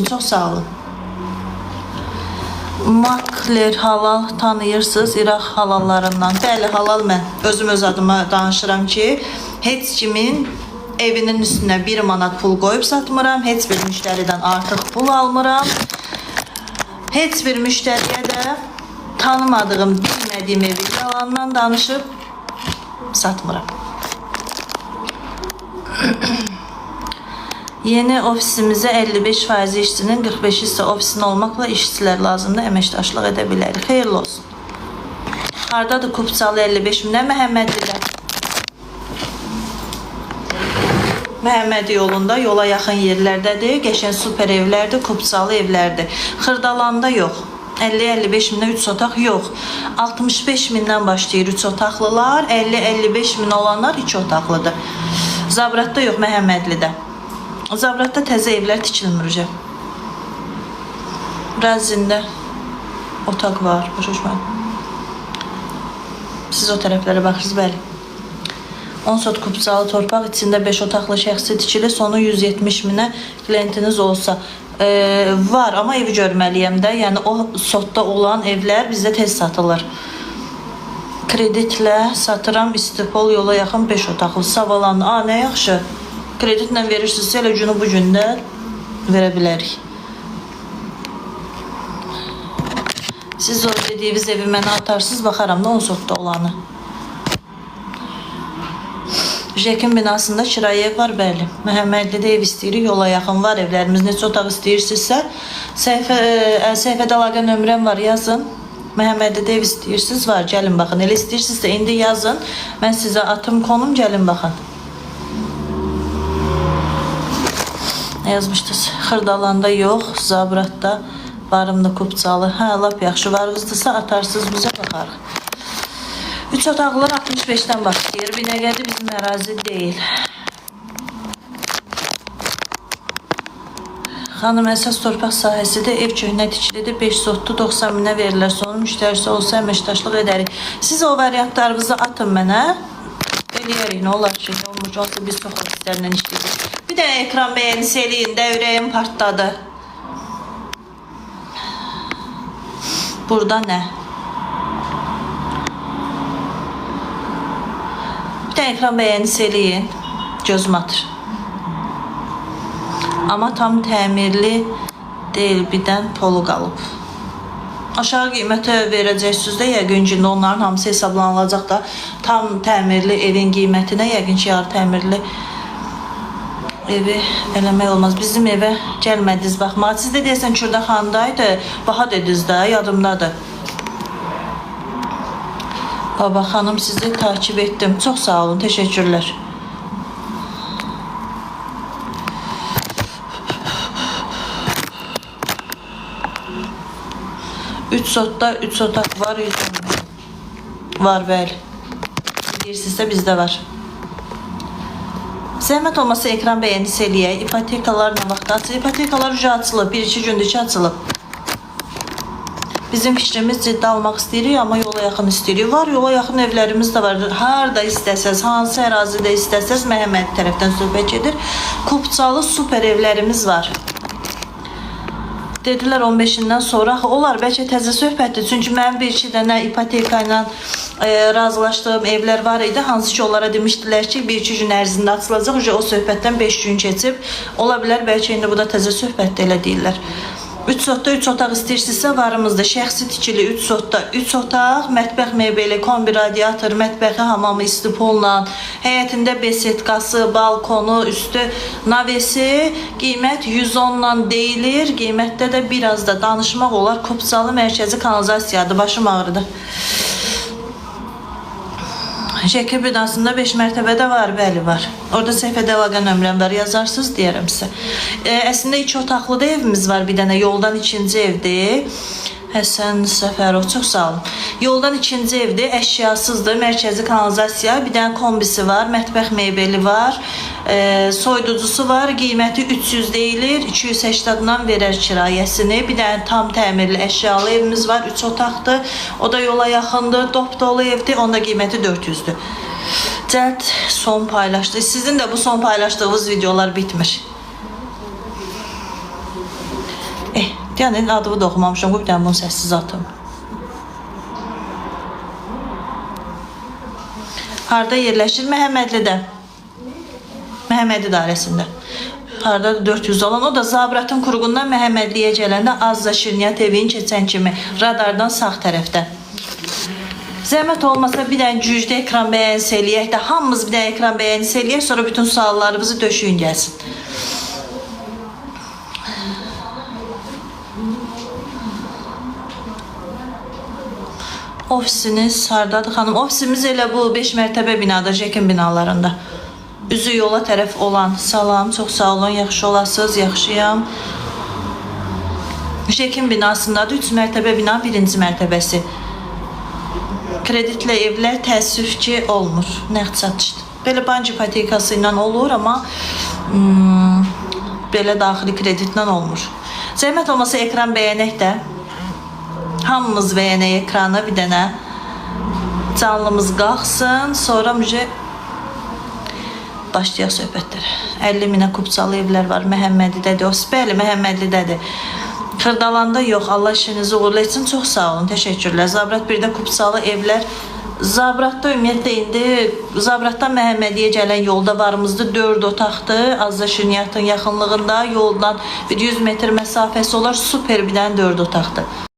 Çox sağ olun. Makler halal tanıyırsınız İraq halallarından. Bəli, halal mən özüm öz adıma danışıram ki, heç kimin evinin üstünə 1 manat pul qoyub satmıram. Heç bir müştəriden artıq pul almıram. Heç bir müştəriyə də tanımadığım, bilmədiyim evi yalandan danışıb satmıram. Yeni ofisimizə 55% işçinin 45 isə ofisin olmaqla işçilər lazımdır, əməkdaşlıq edə bilərik. Xeyirli olsun. Hardadır Kupçalı 55 minə? Məhəmmədlidə. Məhəmmədi yolunda yola yaxın yerlərdədir. Qəşəng super evlərdir, Kupçalı evlərdir. Xırdalanda yox. 50-55 minə 3 otaq yox. 65 mindən başlayır 3 otaqlılar, 50-55 min olanlar 2 otaqlıdır. Zabratda yox, Məhəmmədlidə. Zabratda təzə evlər tikilmir hocam. Razində otaq var. Siz o tərəflərə baxırsınız, bəli. 10 sot Kupçalı torpaq içində 5 otaqlı şəxsi tikili, sonu 170 minə klientiniz olsa. Var, amma evi görməliyəm də. Yəni o sotda olan evlər bizdə tez satılır. Kreditlə satıram, İstipol yola yaxın 5 otaqlı. Savalandı. Nə yaxşı. Kreditlə verirsinizsə elə günü bu gündə verə bilərik. Siz o dediyiniz evi mənə atarsınız, baxaram da 10 sotda olanı. Jekin binasında kirayə ev var, bəli. Məhəmmədlidə ev istəyirik, yola yaxın var evlərimiz. Neçə otaq istəyirsinizsə, səhifədə əlaqə nömrəm var, yazın. Məhəmmədlidə ev istəyirsiniz, var, gəlin baxın. Elə istəyirsinizsə, indi yazın. Mən sizə atım konum, gəlin baxın. Nə yazmışdınız? Xırdalanda yox, Zabratda varımda Kupçalı. Lap yaxşı varınızdırsa atarsınız, bizə baxarıq. 3 otaqlılar 65-dən başlayır. Binəqədi bizim ərazi deyil. Xanım, əsas torpaq sahəsidir, ev köhnə tikilidir, 5 sotlu 90 minə verirlər. Sonu müştərisi olsa əməkdaşlıq edərik. Siz o variantlarınızı atın mənə. Eləyərik, nə olar ki, olmuş olsa biz çox ofislərlə işləyirik. Bir də ekran bəyənisi eləyin də, ürəyim partladı. Burada nə? Bir də ekran bəyənisi eləyin, gözüm atır. Amma tam təmirli deyil, birdən polu qalıb. Aşağı qiymətə verəcəksiniz də, yəqin ki, onların hamısı hesablanılacaq da tam təmirli evin qiymətinə, yəqin ki, yarı təmirli evi eləmək olmaz. Bizim evə gəlmədiniz baxmağa. Siz də deyəsən Kürdəxandaydı, baha dediniz də, yadımdadır. Baba xanım, sizi takip etdim. Çox sağ olun, təşəkkürlər. Üç sotda 3 otaq var, 110 min. Var, bəli. Deyirsinizsə bizdə var. Zəhmət olmasa ekran bəyənisi eləyək. İpotekalar nə vaxt açılır? İpotekalar ücə açılıb, 1-2 gündür ki açılıb. Bizim fikrimiz ciddi almaq istəyirik, amma yola yaxın istəyirik. Var, yola yaxın evlərimiz də var. Harada istəsəz, hansı ərazidə istəsəz, Məhəmməd tərəfdən söhbət edir. Kupçalı super evlərimiz var. Dedilər 15-dən sonra, onlar bəlkə təzə söhbətdir. Çünki mənim bir-iki dənə ipoteka ilə razılaşdığım evlər var idi. Hansı ki, onlara demişdilər ki, 1-2 gün ərzində açılacaq. O söhbətdən 5 gün keçib. Ola bilər, bəlkə indi bu da təzə söhbətdir, elə deyirlər. 3 sotda 3 otaq istəyirsinizsə varımızda. Şəxsi tikili 3 sotda 3 otaq, mətbəx mebeli, kombi radiator, mətbəxi, hamamı istipolla, həyətində besetkası, balkonu, üstü navesi, qiymət 110-dan deyilir. Qiymətdə də biraz da danışmaq olar. Kupçalı mərkəzi kanalizasiyadır, başım ağrıdı. Şəkil binasında 5 mərtəbədə var, bəli var. Orada səhifədə əlaqə nömrəm var, yazarsınız, deyərəm sizə. Əslində 2 otaqlı da evimiz var, bir dənə yoldan 2-ci evdir. Həsən Səfərov, çox sağ olun. Yoldan 2-ci evdir, əşyasızdır, mərkəzi kanalizasiya, bir dənə kombisi var, mətbəx mebeli var, soyuducusu var, qiyməti 300 deyilir, 280-dan verər kirayəsini. Bir dənə tam təmirli əşyalı evimiz var, 3 otaqdır, o da yola yaxındır, dop dolu evdir, onda qiyməti 400-dür. Cəld son paylaşdı. Sizin də bu son paylaşdığınız videolar bitmiş. Yəni adımı da oxumamışam. Qoy bir dənə bunu səssiz atım. Harda yerləşir? Məhəmmədlidə. Məhəmməd idarəsində. Harda 400 olan. O da Zabratın Quruğundan Məhəmmədliyə gələndə Azza Şirniyyat evinin keçən kimi radardan sağ tərəfdə. Zəhmət olmasa bir dənə güclü ekran bəyənisi eləyək də, hamımız bir dənə ekran bəyənisi eləyək, sonra bütün suallarımızı döşüyün gəlsin. Ofisiniz hardadır xanım? Ofisimiz elə bu 5 mərtəbə binada, Jekin binalarında. Üzü yola tərəf olan. Salam, çox sağ olun, yaxşı olasınız, yaxşıyam. Jekin binasındadır, 3 mərtəbə bina, 1-ci mərtəbəsi. Kreditlə evlər təəssüf ki olmur. Nəqd satışdır. Belə bank ipotekası ilə olur, amma belə daxili kreditlə olmur. Zəhmət olmasa ekran bəyənək də. Hamımız bəyənək ekranı, bir dənə canlımız qalxsın, sonra başlayaq söhbətlərə. 50 minə Kubçalı evlər var, Məhəmmədlidədir. Bəli, Məhəmmədlidədir. Xırdalanda yox, Allah işinizi uğurlu etsin, çox sağ olun, təşəkkürlər. Zabrat 1-də Kubçalı evlər. Zabratda ümumiyyətlə indi Zabratdan Məhəmmədiyə gələn yolda varımızdır, 4 otaqdır. Azza Şirniyyatın yaxınlığında yoldan bir 100 metr məsafəsi olar, super bir dənə 4 otaqdır.